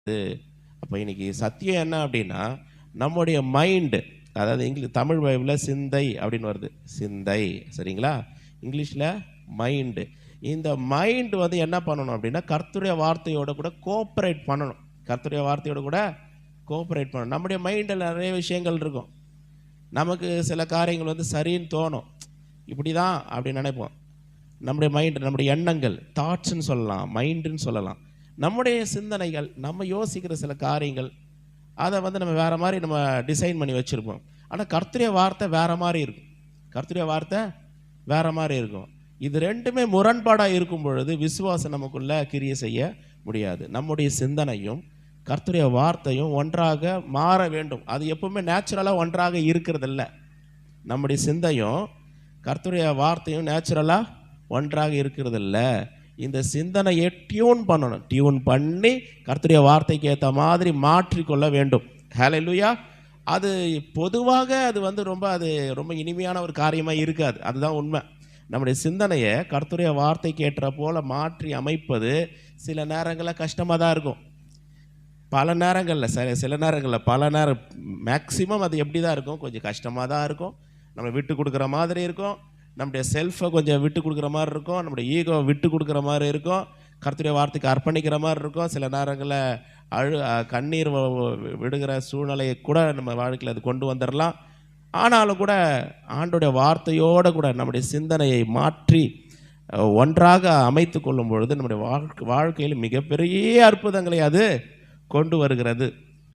அப்போ இன்னைக்கு சத்தியம் என்ன அப்படின்னா, நம்முடைய மைண்டு, அதாவது தமிழ் பைபிளில் சிந்தை அப்படின்னு வருது. சிந்தை, சரிங்களா? இங்கிலீஷில் மைண்டு. இந்த மைண்டு வந்து என்ன பண்ணணும் அப்படின்னா, கர்த்தருடைய வார்த்தையோட கூட கோஆப்ரேட் பண்ணணும். கர்த்தருடைய வார்த்தையோட கூட கோஆப்ரேட் பண்ணணும். நம்முடைய மைண்டில் நிறைய விஷயங்கள் இருக்கும். நமக்கு சில காரியங்கள் வந்து சரின்னு தோணும், இப்படி தான் அப்படின்னு நினைப்போம். நம்முடைய மைண்டு, நம்முடைய எண்ணங்கள், தாட்ஸ்ன்னு சொல்லலாம், மைண்டுன்னு சொல்லலாம். நம்முடைய சிந்தனைகள், நம்ம யோசிக்கிற சில காரியங்கள், அதை வந்து நம்ம வேறு மாதிரி நம்ம டிசைன் பண்ணி வச்சுருப்போம். ஆனால் கர்த்தருடைய வார்த்தை வேறு மாதிரி இருக்கும். கர்த்தருடைய வார்த்தை வேறு மாதிரி இருக்கும். இது ரெண்டுமே முரண்பாடாக இருக்கும் பொழுது விசுவாசம் நமக்குள்ளே கிரியை செய்ய முடியாது. நம்முடைய சிந்தனையும் கர்த்தருடைய வார்த்தையும் ஒன்றாக மாற வேண்டும். அது எப்பவுமே நேச்சுரலாக ஒன்றாக இருக்கிறதில்ல. நம்முடைய சிந்தையும் கர்த்தருடைய வார்த்தையும் நேச்சுரலாக ஒன்றாக இருக்கிறதில்ல. இந்த சிந்தனையை டியூன் பண்ணணும். டியூன் பண்ணி கர்த்தருடைய வார்த்தைக்கு ஏற்ற மாதிரி மாற்றிக்கொள்ள வேண்டும். ஹல்லேலூயா. அது பொதுவாக அது வந்து ரொம்ப இனிமையான ஒரு காரியமாக இருக்காது. அதுதான் உண்மை. நம்முடைய சிந்தனையை கர்த்தருடைய வார்த்தைக்கு ஏற்ற போல மாற்றி அமைப்பது சில நேரங்களில் கஷ்டமாக தான் இருக்கும். பல நேரங்களில், சில நேரங்களில், பல நேரம், மேக்சிமம் அது எப்படி தான் இருக்கும், கொஞ்சம் கஷ்டமாக தான் இருக்கும். நம்ம விட்டு கொடுக்குற மாதிரி இருக்கும். நம்முடைய செல்ஃபை கொஞ்சம் விட்டு கொடுக்குற மாதிரி இருக்கும். நம்முடைய ஈகோவை விட்டு கொடுக்குற மாதிரி இருக்கும். கர்த்தருடைய வார்த்தைக்கு அர்ப்பணிக்கிற மாதிரி இருக்கும். சில நேரங்களில் கண்ணீர் விடுகிற சூழ்நிலையை கூட நம்ம வாழ்க்கையில் அது கொண்டு வந்துடலாம். ஆனாலும் கூட ஆண்டோடைய வார்த்தையோடு கூட நம்முடைய சிந்தனையை மாற்றி ஒன்றாக அமைத்து கொள்ளும் பொழுது நம்முடைய வாழ்க்கையில் மிகப்பெரிய அற்புதங்களை அது கொண்டு வருகிறது.